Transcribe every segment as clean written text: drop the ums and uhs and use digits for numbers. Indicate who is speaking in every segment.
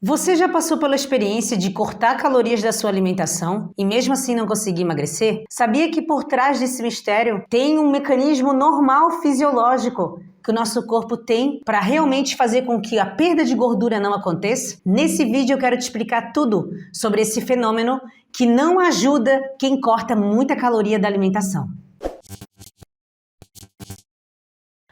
Speaker 1: Você já passou pela experiência de cortar calorias da sua alimentação e mesmo assim não conseguir emagrecer? Sabia que por trás desse mistério tem um mecanismo normal fisiológico que o nosso corpo tem para realmente fazer com que a perda de gordura não aconteça? Nesse vídeo eu quero te explicar tudo sobre esse fenômeno que não ajuda quem corta muita caloria da alimentação.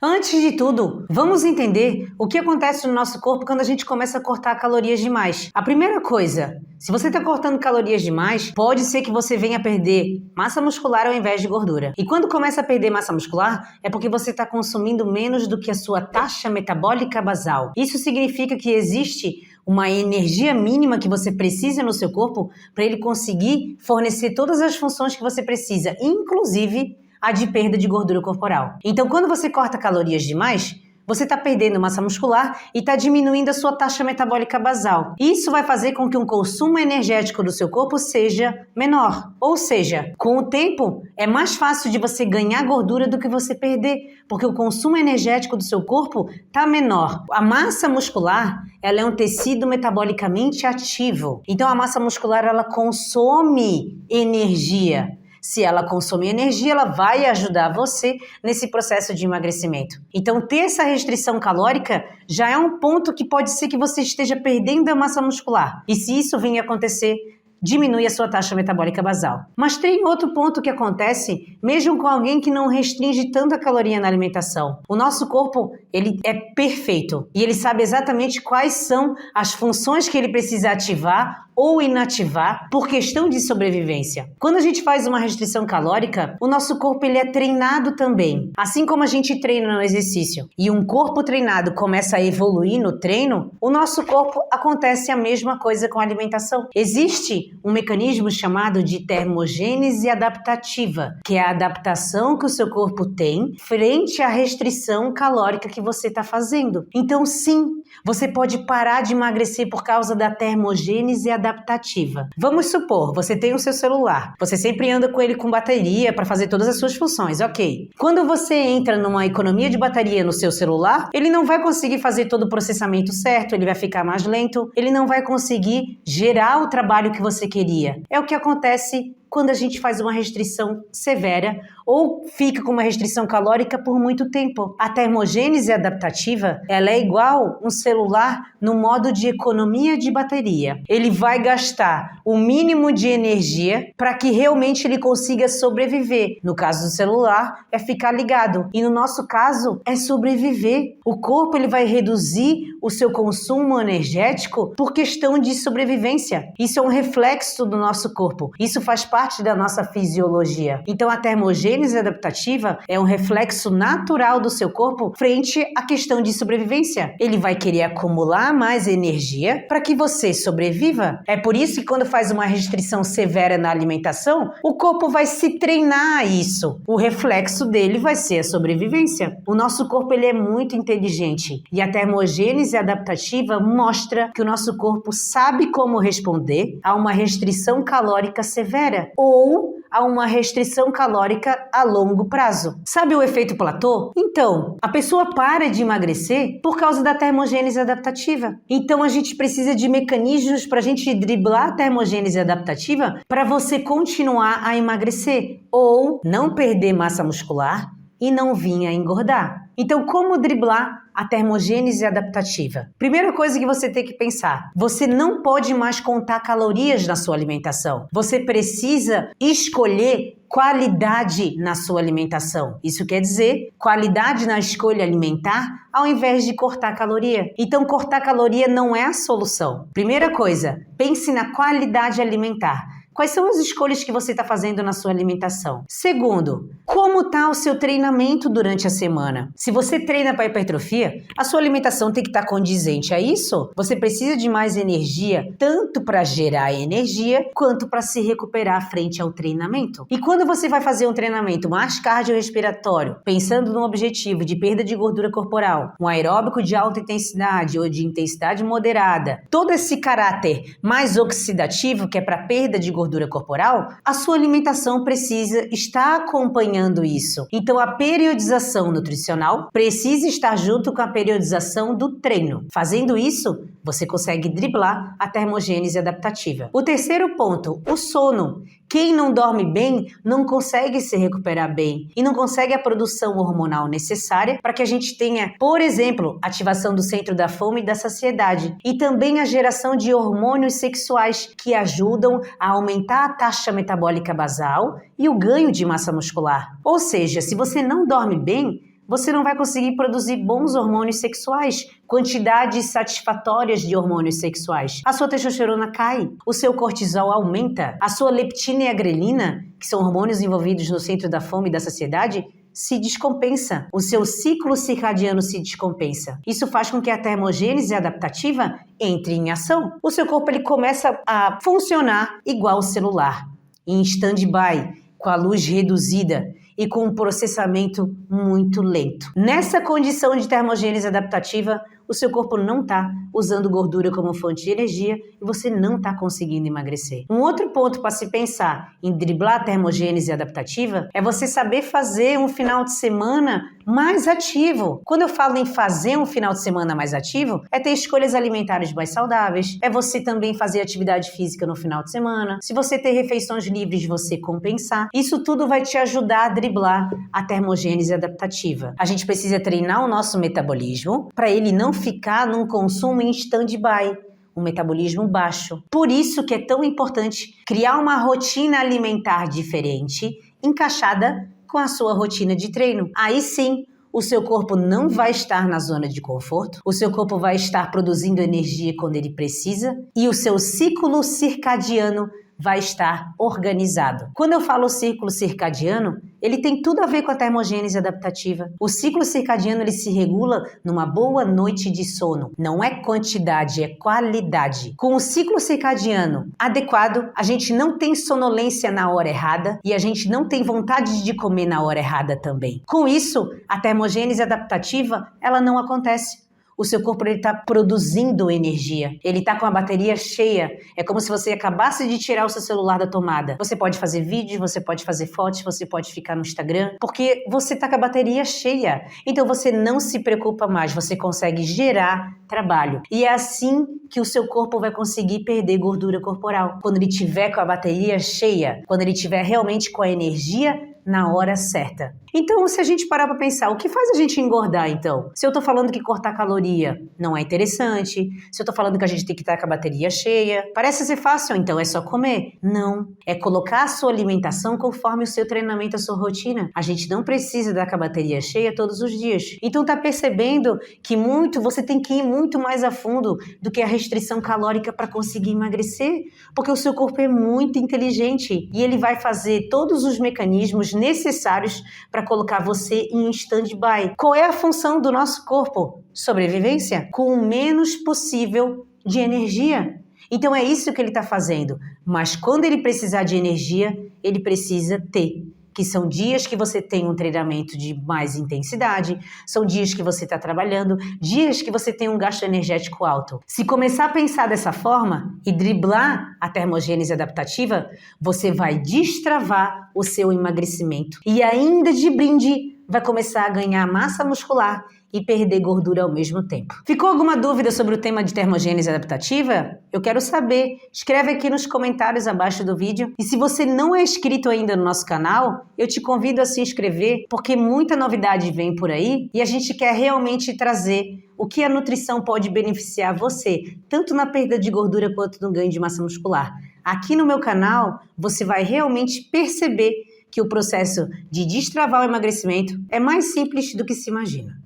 Speaker 1: Antes de tudo, vamos entender o que acontece no nosso corpo quando a gente começa a cortar calorias demais. A primeira coisa, se você está cortando calorias demais, pode ser que você venha perder massa muscular ao invés de gordura. E quando começa a perder massa muscular, é porque você está consumindo menos do que a sua taxa metabólica basal. Isso significa que existe uma energia mínima que você precisa no seu corpo para ele conseguir fornecer todas as funções que você precisa, inclusive a de perda de gordura corporal. Então, quando você corta calorias demais, você está perdendo massa muscular e está diminuindo a sua taxa metabólica basal. Isso vai fazer com que o consumo energético do seu corpo seja menor. Ou seja, com o tempo, é mais fácil de você ganhar gordura do que você perder, porque o consumo energético do seu corpo está menor. A massa muscular, ela é um tecido metabolicamente ativo. Então, a massa muscular, ela consome energia. Se ela consumir energia, ela vai ajudar você nesse processo de emagrecimento. Então, ter essa restrição calórica já é um ponto que pode ser que você esteja perdendo a massa muscular. E se isso vir a acontecer, diminui a sua taxa metabólica basal. Mas tem outro ponto que acontece mesmo com alguém que não restringe tanta caloria na alimentação. O nosso corpo, ele é perfeito e ele sabe exatamente quais são as funções que ele precisa ativar ou inativar por questão de sobrevivência. Quando a gente faz uma restrição calórica, o nosso corpo ele é treinado também. Assim como a gente treina no exercício e um corpo treinado começa a evoluir no treino, o nosso corpo acontece a mesma coisa com a alimentação. Existe um mecanismo chamado de termogênese adaptativa, que é a adaptação que o seu corpo tem frente à restrição calórica que você está fazendo. Então, sim, você pode parar de emagrecer por causa da termogênese adaptativa. Vamos supor, você tem o seu celular, você sempre anda com ele com bateria para fazer todas as suas funções, ok. Quando você entra numa economia de bateria no seu celular, ele não vai conseguir fazer todo o processamento certo, ele vai ficar mais lento, ele não vai conseguir gerar o trabalho que você queria. É o que acontece quando a gente faz uma restrição severa ou fica com uma restrição calórica por muito tempo. A termogênese adaptativa, ela é igual um celular no modo de economia de bateria. Ele vai gastar o mínimo de energia para que realmente ele consiga sobreviver. No caso do celular, é ficar ligado. E no nosso caso, é sobreviver. O corpo ele vai reduzir o seu consumo energético por questão de sobrevivência. Isso é um reflexo do nosso corpo. Isso faz parte da nossa fisiologia. Então, a termogênese adaptativa é um reflexo natural do seu corpo frente à questão de sobrevivência. Ele vai querer acumular mais energia para que você sobreviva. É por isso que quando faz uma restrição severa na alimentação, o corpo vai se treinar a isso. O reflexo dele vai ser a sobrevivência. O nosso corpo ele é muito inteligente e a termogênese adaptativa mostra que o nosso corpo sabe como responder a uma restrição calórica severa ou a uma restrição calórica a longo prazo. Sabe o efeito platô? Então, a pessoa para de emagrecer por causa da termogênese adaptativa. Então, a gente precisa de mecanismos para a gente driblar a termogênese adaptativa para você continuar a emagrecer ou não perder massa muscular e não vir a engordar. Então, como driblar a termogênese adaptativa? Primeira coisa que você tem que pensar, você não pode mais contar calorias na sua alimentação. Você precisa escolher qualidade na sua alimentação. Isso quer dizer qualidade na escolha alimentar ao invés de cortar caloria. Então, cortar caloria não é a solução. Primeira coisa, pense na qualidade alimentar. Quais são as escolhas que você está fazendo na sua alimentação? Segundo, como está o seu treinamento durante a semana? Se você treina para hipertrofia, a sua alimentação tem que estar condizente a isso. Você precisa de mais energia, tanto para gerar energia, quanto para se recuperar frente ao treinamento. E quando você vai fazer um treinamento mais cardiorrespiratório, pensando no objetivo de perda de gordura corporal, um aeróbico de alta intensidade ou de intensidade moderada, todo esse caráter mais oxidativo, que é para perda de gordura gordura corporal, a sua alimentação precisa estar acompanhando isso. Então, a periodização nutricional precisa estar junto com a periodização do treino. Fazendo isso, você consegue driblar a termogênese adaptativa. O terceiro ponto, o sono. Quem não dorme bem não consegue se recuperar bem e não consegue a produção hormonal necessária para que a gente tenha, por exemplo, ativação do centro da fome e da saciedade e também a geração de hormônios sexuais que ajudam a aumentar a taxa metabólica basal e o ganho de massa muscular. Ou seja, se você não dorme bem, você não vai conseguir produzir bons hormônios sexuais, quantidades satisfatórias de hormônios sexuais. A sua testosterona cai, o seu cortisol aumenta, a sua leptina e a grelina, que são hormônios envolvidos no centro da fome e da saciedade, se descompensa. O seu ciclo circadiano se descompensa. Isso faz com que a termogênese adaptativa entre em ação. O seu corpo ele começa a funcionar igual o celular, em stand-by, com a luz reduzida e com um processamento muito lento. Nessa condição de termogênese adaptativa, o seu corpo não está usando gordura como fonte de energia e você não está conseguindo emagrecer. Um outro ponto para se pensar em driblar a termogênese adaptativa é você saber fazer um final de semana mais ativo. Quando eu falo em fazer um final de semana mais ativo, é ter escolhas alimentares mais saudáveis, é você também fazer atividade física no final de semana, se você ter refeições livres, você compensar. Isso tudo vai te ajudar a driblar a termogênese adaptativa. A gente precisa treinar o nosso metabolismo para ele não ficar num consumo em stand-by, um metabolismo baixo. Por isso que é tão importante criar uma rotina alimentar diferente, encaixada com a sua rotina de treino. Aí sim, o seu corpo não vai estar na zona de conforto, o seu corpo vai estar produzindo energia quando ele precisa e o seu ciclo circadiano vai estar organizado. Quando eu falo ciclo circadiano, ele tem tudo a ver com a termogênese adaptativa. O ciclo circadiano ele se regula numa boa noite de sono. Não é quantidade, é qualidade. Com o ciclo circadiano adequado, a gente não tem sonolência na hora errada e a gente não tem vontade de comer na hora errada também. Com isso, a termogênese adaptativa, ela não acontece. O seu corpo está produzindo energia, ele está com a bateria cheia. É como se você acabasse de tirar o seu celular da tomada. Você pode fazer vídeos, você pode fazer fotos, você pode ficar no Instagram, porque você está com a bateria cheia. Então você não se preocupa mais, você consegue gerar trabalho. E é assim que o seu corpo vai conseguir perder gordura corporal. Quando ele tiver com a bateria cheia, quando ele tiver realmente com a energia na hora certa. Então, se a gente parar para pensar, o que faz a gente engordar, então? Se eu tô falando que cortar caloria não é interessante, se eu tô falando que a gente tem que estar com a bateria cheia, parece ser fácil, então é só comer. Não. É colocar a sua alimentação conforme o seu treinamento, a sua rotina. A gente não precisa dar com a bateria cheia todos os dias. Então, tá percebendo que você tem que ir muito mais a fundo do que a restrição calórica para conseguir emagrecer? Porque o seu corpo é muito inteligente e ele vai fazer todos os mecanismos necessários para colocar você em stand-by. Qual é a função do nosso corpo? Sobrevivência? Com o menos possível de energia. Então é isso que ele está fazendo. Mas quando ele precisar de energia, ele precisa ter. Que são dias que você tem um treinamento de mais intensidade, são dias que você está trabalhando, dias que você tem um gasto energético alto. Se começar a pensar dessa forma e driblar a termogênese adaptativa, você vai destravar o seu emagrecimento. E ainda de brinde, vai começar a ganhar massa muscular e perder gordura ao mesmo tempo. Ficou alguma dúvida sobre o tema de termogênese adaptativa? Eu quero saber. Escreve aqui nos comentários abaixo do vídeo. E se você não é inscrito ainda no nosso canal, eu te convido a se inscrever, porque muita novidade vem por aí e a gente quer realmente trazer o que a nutrição pode beneficiar você, tanto na perda de gordura quanto no ganho de massa muscular. Aqui no meu canal, você vai realmente perceber que o processo de destravar o emagrecimento é mais simples do que se imagina.